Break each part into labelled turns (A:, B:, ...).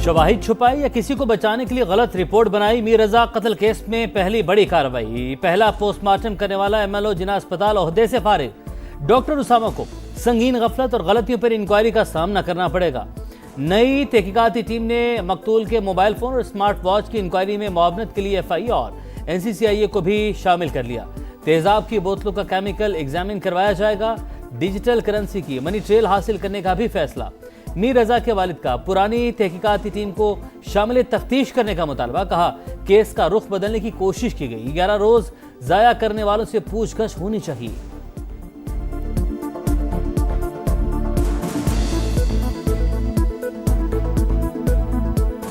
A: शवाहिद छुपाई या किसी को बचाने के लिए गलत रिपोर्ट बनाई, मीर रजा कत्ल केस में पहली बड़ी कार्रवाई। पहला पोस्टमार्टम करने वाला एमएलओ जिना अस्पताल ओहदे से फारिग। डॉक्टर उसामा को संगीन गफलत और गलतियों पर इंक्वायरी का सामना करना पड़ेगा। नई तहकीकाती टीम ने मकतूल के मोबाइल फोन और स्मार्ट वॉच की इंक्वायरी में मुआवनत के लिए FI और NCCIA को भी शामिल कर लिया। तेजाब की बोतलों का केमिकल एग्जामिन करवाया जाएगा। डिजिटल करेंसी की मनी ट्रेल हासिल करने का भी फैसला। मीर रजा के वालिद का पुरानी तहकीकाती टीम को शामिल तफ्तीश करने का मुतालबा। कहा केस का रुख बदलने की कोशिश की गई। 11 रोज जाया करने वालों से पूछगछ होनी चाहिए।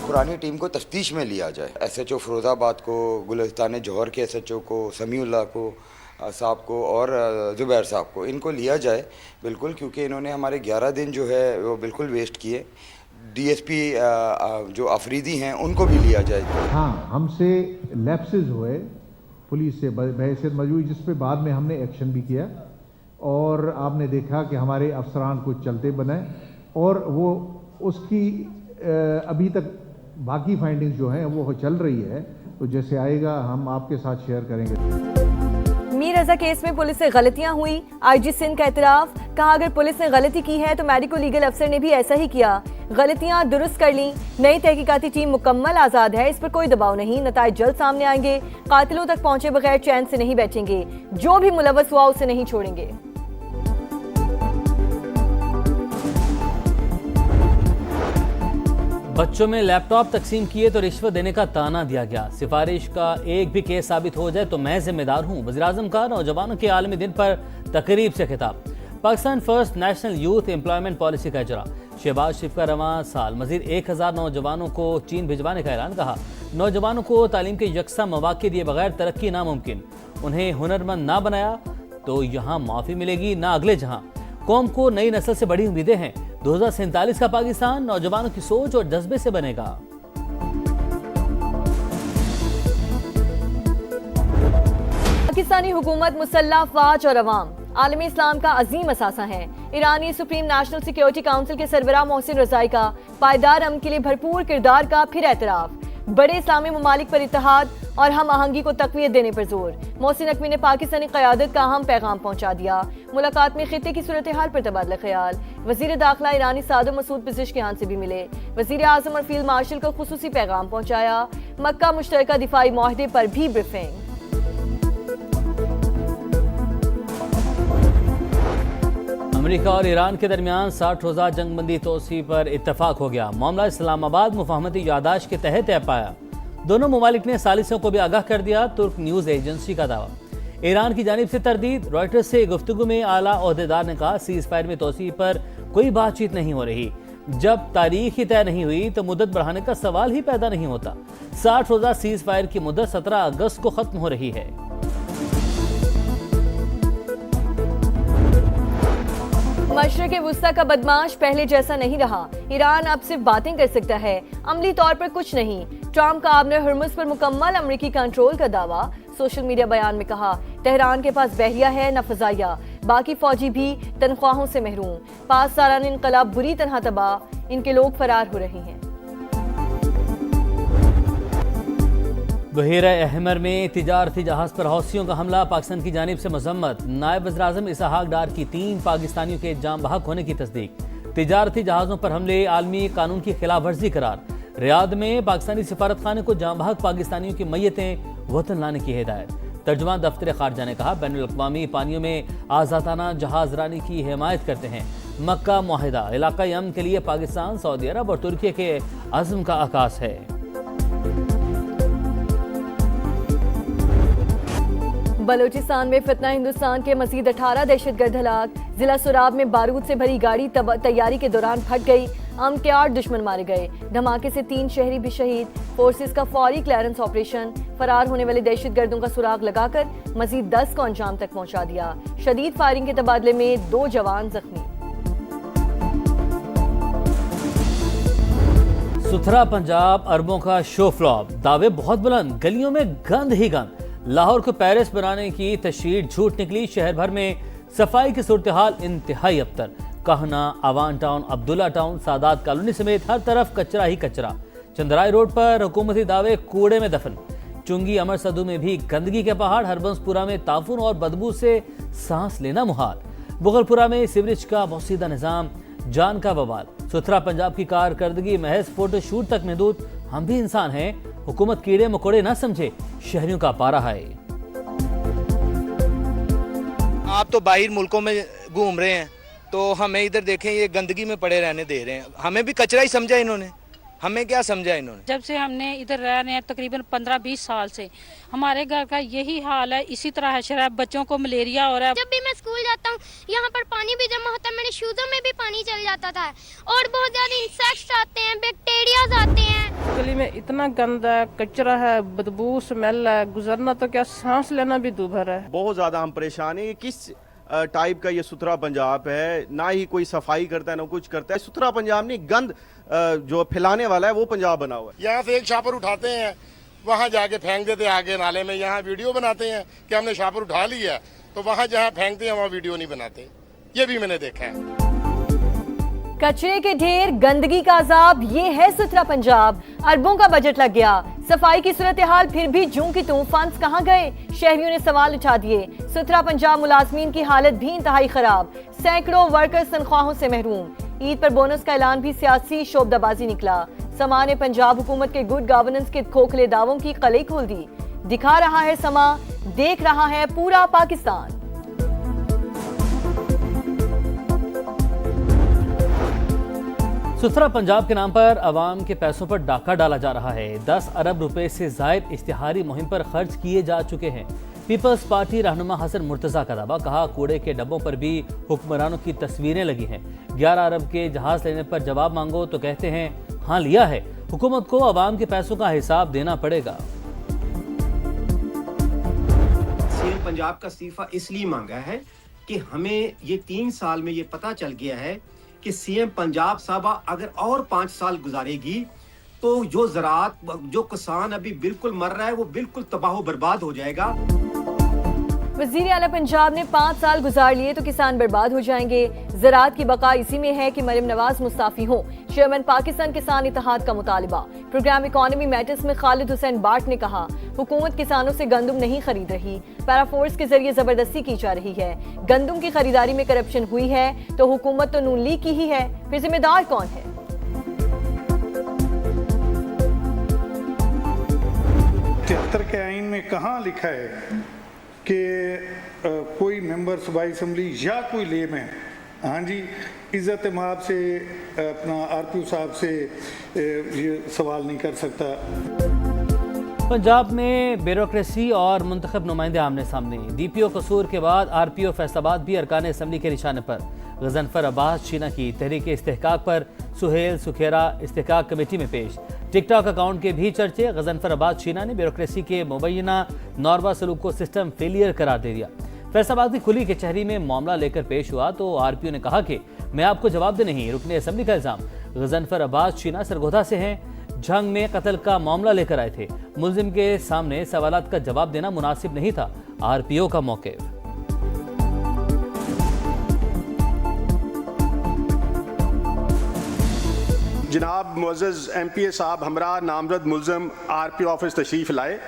B: पुरानी टीम को तफ्तीश में लिया जाए। SHO फिरोजाबाद को, गुलिस्तान जौहर के SHO को, समीउल्लाह को साहब को और ज़ुबैर साहब को, इनको लिया जाए बिल्कुल, क्योंकि इन्होंने हमारे 11 दिन जो है वो बिल्कुल वेस्ट किए। DSP जो अफरीदी हैं उनको भी लिया जाए।
C: हाँ, हमसे लैप्सेस हुए पुलिस से बहैसियत मजबूरी, जिस पे बाद में हमने एक्शन भी किया और आपने देखा कि हमारे अफसरान कुछ चलते बने और वो उसकी अभी तक बाकी फाइंडिंग्स जो हैं वो चल रही है, तो जैसे आएगा हम आपके साथ शेयर करेंगे।
D: मीर रजा केस में पुलिस से गलतियां हुई, IG सिंध का एतराफ। कहा अगर पुलिस ने गलती की है तो मेडिको लीगल अफसर ने भी ऐसा ही किया, गलतियां दुरुस्त कर ली। नई तहकीकाती टीम मुकम्मल आज़ाद है, इस पर कोई दबाव नहीं। नताइज जल्द सामने आएंगे। कातिलों तक पहुंचे बगैर चैन से नहीं बैठेंगे, जो भी मुलव्वस हुआ उसे नहीं छोड़ेंगे।
A: बच्चों में लैपटॉप तकसीम किए तो रिश्वत देने का ताना दिया गया। सिफारिश का एक भी केस साबित हो जाए तो मैं जिम्मेदार हूं। वज़ीर-ए-आज़म का नौजवानों के आलमी दिन पर तकरीब से खिताब। Pakistan first national youth employment policy का इजरा। शहबाज शरीफ का रवां साल मजीद 1000 नौजवानों को चीन भिजवाने का ऐलान। कहा नौजवानों को तालीम के यकसा मौके दिए बगैर तरक्की नामुमकिन। उन्हें हुनरमंद ना बनाया तो यहाँ माफ़ी मिलेगी ना अगले जहाँ। कौम को नई नस्ल से बड़ी उम्मीदें हैं। 2047 का पाकिस्तान नौजवानों की सोच और जज्बे से बनेगा।
D: पाकिस्तानी हुकूमत, मुसल्लह अफवाज और अवाम आलमी इस्लाम का अजीम असासा है। ईरानी सुप्रीम नेशनल सिक्योरिटी काउंसिल के सरबराह मोहसिन रज़ाई का पायदार अमन के लिए भरपूर किरदार का फिर एतराफ। बड़े इस्लामी ममालिक पर इत्तेहाद और हम आहंगी को तक़वियत देने पर जोर। मोहसिन नकवी ने पाकिस्तानी क़यादत का अहम पैगाम पहुंचा दिया। मुलाकात में खित्ते की सूरत हाल पर तबादला ख्याल। वज़ीर दाखिला ईरानी सादो मसूद पिज़ेशकियान से भी मिले। वज़ीर आज़म और फील्ड मार्शल को खुसूसी पैगाम पहुंचाया। मक्का मुश्तरका दिफाई मुआहदे पर भी ब्रीफिंग।
A: अमेरिका और ईरान के दरमियान 60 रोज़ा जंगबंदी तोसी पर इत्तफाक हो गया। मामला इस्लामाबाद मुफाहमती यादाश्त के तहत तय पाया। दोनों ममालिक ने सालिसों को भी आगाह कर दिया। तुर्क न्यूज़ एजेंसी का दावा। ईरान की जानिब से तरदीद। रॉयटर्स से गुफ्तगू में आला ओहदेदार ने कहा सीज़ फायर में तोसी पर कोई बातचीत नहीं हो रही। जब तारीख ही तय नहीं हुई तो मुद्दत बढ़ाने का सवाल ही पैदा नहीं होता। 60 रोज़ा सीज़ फायर की मुद्दत 17 अगस्त को खत्म हो रही है।
D: मशरिक़ वुस्ता का बदमाश पहले जैसा नहीं रहा। ईरान अब सिर्फ बातें कर सकता है, अमली तौर पर कुछ नहीं। ट्रंप का आबनर हुर्मुज़ पर मुकम्मल अमरीकी कंट्रोल का दावा। सोशल मीडिया बयान में कहा तेहरान के पास बहरिया है न फ़ज़ाइया, बाकी फौजी भी तनख्वाहों से महरूम। 5 सालाना इनकलाब बुरी तरह तबाह, इनके लोग फरार हो रहे हैं।
A: बहेरा अहमर में तिजारती जहाज पर हौसियों का हमला। पाकिस्तान की जानिब से मजम्मत। नायब वज़ीर-ए-आज़म इसहाक डार की 3 पाकिस्तानियों के जाम बहक होने की तस्दीक। तिजारती जहाज़ों पर हमले आलमी कानून की खिलाफ वर्जी करार। रियाद में पाकिस्तानी सिफारत खाने को जाम बहक पाकिस्तानियों की मैयतें वतन लाने की हिदायत। तर्जुमान दफ्तर खारजा ने कहा बैनुल-अक़वामी पानियों में आज़ादाना जहाज रानी की हिमायत करते हैं। मक्का मुआहिदा इलाक़ाई अमन के लिए पाकिस्तान, सऊदी अरब और तुर्की के अज़्म का आकाश है।
D: बलोचिस्तान में फितना हिंदुस्तान के मजीद 18 दहशतगर्द हलाक। जिला सुराब में बारूद से भरी गाड़ी तैयारी के दौरान फट गई। अमन के 8 दुश्मन मारे गए। धमाके से 3 शहरी भी शहीद। फोर्सेस का फौरी क्लियरेंस ऑपरेशन। फरार होने वाले दहशतगर्दों का सुराग लगाकर मजीद 10 को अंजाम तक पहुंचा दिया। शदीद फायरिंग के तबादले में 2 जवान जख्मी।
A: सुथरा पंजाब अरबों का शो फ्लॉप। दावे बहुत बुलंद, गलियों में गंद ही गंद। लाहौर को पेरिस बनाने की तशहीर झूठ निकली। शहर भर में सफाई की सूरत हाल इंतहाई अबतर। कहना, Awan town, Abdullah town, Sadat colony समेत हर तरफ कचरा ही कचरा। चंद्राई रोड पर हुकूमती दावे कूड़े में दफन। चुंगी अमर सदू में भी गंदगी के पहाड़। हरबंसपुरा में ताफून और बदबू से सांस लेना मुहाल। बुगलपुरा में सीवरेज का पोशीदा निजाम, जान का बवाल। सुथरा पंजाब की कारकर्दगी महज फोटोशूट तक महदूद। हम भी इंसान हैं, हुकूमत कीड़े मकोड़े ना समझे, शहरियों का पारा है।
E: आप तो बाहर मुल्कों में घूम रहे हैं तो हमें इधर देखें ये गंदगी में पड़े रहने दे रहे हैं। हमें भी कचरा ही समझा इन्होंने, हमें क्या समझा इन्होंने।
F: जब से हमने इधर रह रहे हैं तकरीबन 15-20 साल से हमारे घर का यही हाल है। इसी तरह है, शराब, बच्चों को मलेरिया हो रहा है।
G: जब भी मैं स्कूल जाता हूँ यहाँ पर पानी भी जमा होता है, मेरे शूज़ों में भी पानी चल जाता था और बहुत ज़्यादा इंसेक्ट्स आते हैं, बैक्टीरियाज आते हैं।
H: गली में इतना गंदा है, कचरा है, बदबू स्मेल है, गुजरना तो क्या सांस लेना भी दूभर है।
I: बहुत ज़्यादा हम परेशान हैं। किस टाइप का ये सुथरा पंजाब है, ना ही कोई सफाई करता है ना कुछ करता है। सुथरा पंजाब नहीं, गंद जो फैलाने वाला है वो पंजाब बना हुआ है।
J: यहाँ से एक शापर उठाते हैं, वहाँ जाके फेंक देते हैं आगे नाले में। यहाँ वीडियो बनाते हैं कि हमने शापर उठा लिया, तो वहाँ जहाँ फेंकते हैं वहाँ वीडियो नहीं बनाते। ये भी मैंने देखा है।
D: कचरे के ढेर, गंदगी का अजाब, ये है सुथरा पंजाब। अरबों का बजट लग गया, सफाई की सूरत हाल फिर भी जूं की तूं। फंड्स कहां गए? शहरियों ने सवाल उठा दिए। सुथरा पंजाब मुलाजमीन की हालत भी इंतहाई खराब। सैकड़ों वर्कर्स तनख्वाहों से महरूम। ईद पर बोनस का ऐलान भी सियासी शोबदाबाजी निकला। समा ने पंजाब हुकूमत के गुड गवर्नेंस के खोखले दावों की कलई खोल दी। दिखा रहा है समा, देख रहा है पूरा पाकिस्तान।
A: सुथरा पंजाब के नाम पर अवाम के पैसों पर डाका डाला जा रहा है। 10 अरब रुपए से जायद इश्तिहारी मुहिम पर खर्च किए जा चुके हैं। पीपल्स पार्टी रहनुमा हसन मुर्तजा का दावा, कहा कूड़े के डब्बों पर भी हुक्मरानों की तस्वीरें लगी हैं। 11 अरब के जहाज लेने पर जवाब मांगो तो कहते हैं हाँ लिया है। हुकूमत को अवाम के पैसों का हिसाब देना पड़ेगा।
K: सीएम पंजाब का इस्तीफा इसलिए मांगा है कि हमें ये 3 साल में ये पता चल गया है कि सीएम पंजाब साहबा अगर और 5 साल गुजारेगी तो जो ज़राअत, जो किसान अभी बिल्कुल मर रहा है वो बिल्कुल तबाह बर्बाद हो जाएगा।
D: वज़ीर आला पंजाब ने 5 साल गुजार लिए तो किसान बर्बाद हो जाएंगे। ज़राअत की बका इसी में है कि मरियम नवाज मुस्ताफी हो। चेयरमैन पाकिस्तान किसान इत्तेहाद का मुतालिबा। प्रोग्राम इकोनॉमी मैटर्स में खालिद हुसैन बाट ने कहा, हुकूमत किसानों से गंदम नहीं खरीद रही, पैराफोर्स के जरिए जबरदस्ती की जा रही है। गंदम की खरीदारी में करप्शन हुई है तो हुकूमत तो नून लीग की ही है, फिर जिम्मेदार कौन है?
L: 73 के आइन में कहाँ लिखा है कि कोई मेंबर सूबाई असम्बली या कोई लेमैन, हाँ जी, इज़्ज़त माब से अपना आरपीओ साहब से ये सवाल नहीं कर सकता।
A: पंजाब में ब्यूरोक्रेसी और मुंतखब नुमाइंदे आमने सामने। डीपीओ कसूर के बाद आरपीओ फैसलाबाद भी अरकान असम्बली के निशाने पर। गजनफर अब्बास शीना की तहरीक इस्तेहकाक पर सुहेल सुखेरा इस्तेहकाक कमेटी में पेश। टिकटॉक अकाउंट के भी चर्चे। गजनफर अब्बास शीना ने ब्यूरोक्रेसी के मुबैना नॉर्मा सलूक को सिस्टम फेलियर करार दे दिया। फैसलाबाद की खुली कचहरी में मामला लेकर पेश हुआ तो आरपीओ ने कहा कि मैं आपको जवाब दे नहीं, रुकने असम्बली का इल्जाम। गजनफर अब्बास शीना सरगोधा से हैं, झंग में कत्ल का मामला लेकर आए थे। मुल्जिम के सामने सवालात का जवाब देना मुनासिब नहीं था, आरपीओ का मौक़िफ़।
I: जनाब मुअज़्ज़ज़ MPA साहब हमरा नामजद मुल्ज़म RPO ऑफिस तशरीफ़ लाए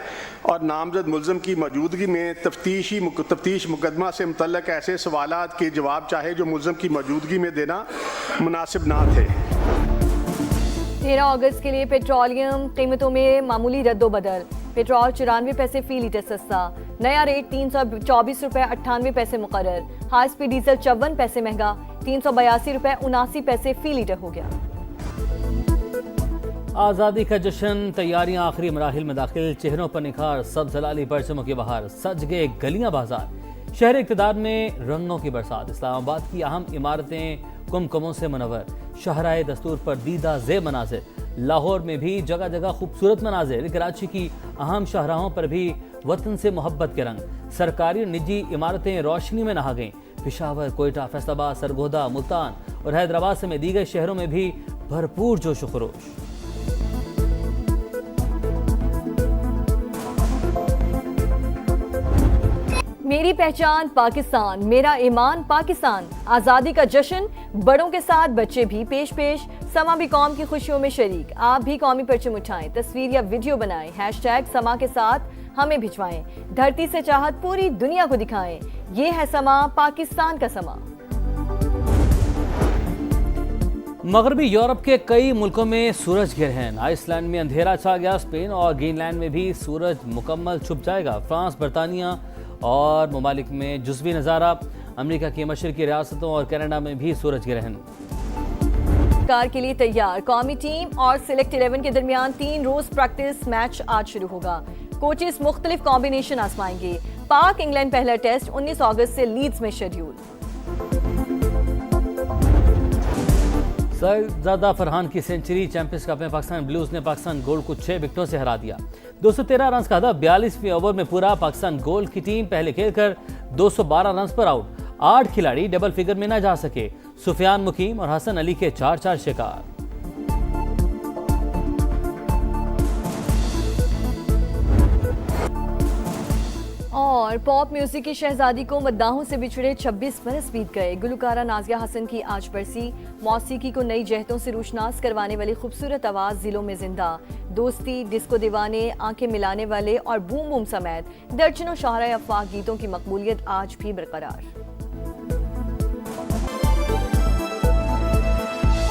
I: और नामजद मुल्ज़म की मौजूदगी में तफ्तीश मुकदमा से मुतल्लक ऐसे सवालात के जवाब चाहे जो मुल्ज़म की मौजूदगी में देना मुनासिब ना थे।
D: 13 अगस्त के लिए पेट्रोलियम कीमतों में मामूली रद्दोबदल। पेट्रोल 94 पैसे फी लीटर सस्ता। नया रेट 324 रुपए 98 पैसे मुकर्रर। हाई स्पीड डीजल 54 पैसे महंगा, 382 रुपए 79 पैसे फी लीटर हो गया।
A: आज़ादी का जश्न, तैयारियां आखिरी मराहिल में दाखिल। चेहरों पर निखार, सब जलाली परचमों के बाहर। सज गए गलियां बाजार। शहर इक़्तिदार में रंगों की बरसात। इस्लामाबाद की अहम इमारतें कुमकुमों से मुनव्वर। शाहराए दस्तूर पर दीदा ज़ेब मनाजिर। लाहौर में भी जगह जगह खूबसूरत मनाजिर। कराची की अहम शाहराहों पर भी वतन से मोहब्बत के रंग। सरकारी और निजी इमारतें रोशनी में नहा गईं। पेशावर, कोयटा, फैसलाबाद, सरगोधा, मुल्तान और हैदराबाद समेत दीगर शहरों में भी भरपूर जोश व खरोश।
D: मेरी पहचान पाकिस्तान, मेरा ईमान पाकिस्तान। आज़ादी का जश्न, बड़ों के साथ बच्चे भी पेश पेश। समा भी कौम की खुशियों में शरीक। आप भी कौमी परचम उठाएं, तस्वीर या वीडियो बनाएं, हैशटैग समा के साथ हमें भिजवाएं। धरती से चाहत पूरी दुनिया को दिखाएं। ये है समा, पाकिस्तान का समा।
A: मगरबी यूरोप के कई मुल्कों में सूरज ग्रहण। आइसलैंड में अंधेरा छा गया। स्पेन और ग्रीनलैंड में भी सूरज मुकम्मल छुप जाएगा। फ्रांस, बरतानिया और ममालिक में जुज़वी नज़ारा। अमेरिका की मशरकी रियासतों और कनाडा में भी सूरज ग्रहण।
D: कार के लिए तैयार कौमी टीम और सिलेक्ट 11 के दरमियान 3 रोज प्रैक्टिस मैच आज शुरू होगा। कोचेस मुख्तलिफ कॉम्बिनेशन आजमाएंगे। पाक इंग्लैंड पहला टेस्ट 19 अगस्त से लीड्स में शेड्यूल।
A: सरजादा फरहान की सेंचुरी। चैंपियंस कप में पाकिस्तान ब्लूज ने पाकिस्तान गोल्ड को 6 विकेटों से हरा दिया। 213 रन का हदफ 42वें ओवर में पूरा। पाकिस्तान गोल्ड की टीम पहले खेलकर 212 रन पर आउट। 8 खिलाड़ी डबल फिगर में न जा सके। सुफियान मुकीम और हसन अली के 4-4 शिकार।
D: और पॉप म्यूजिक की शहजादी को मद्दाहों से बिछड़े 26 बरस बीत गए। गुलकारा नाजिया हसन की आज बरसी। मौसीकी को नई जहतों से रोशनास करवाने वाली खूबसूरत आवाज़ दिलों में जिंदा। दोस्ती, डिस्को दीवाने, आंखें मिलाने वाले और बूम बूम समेत दर्जनों शाहरा अफवाह गीतों की मकबूलियत आज भी बरकरार।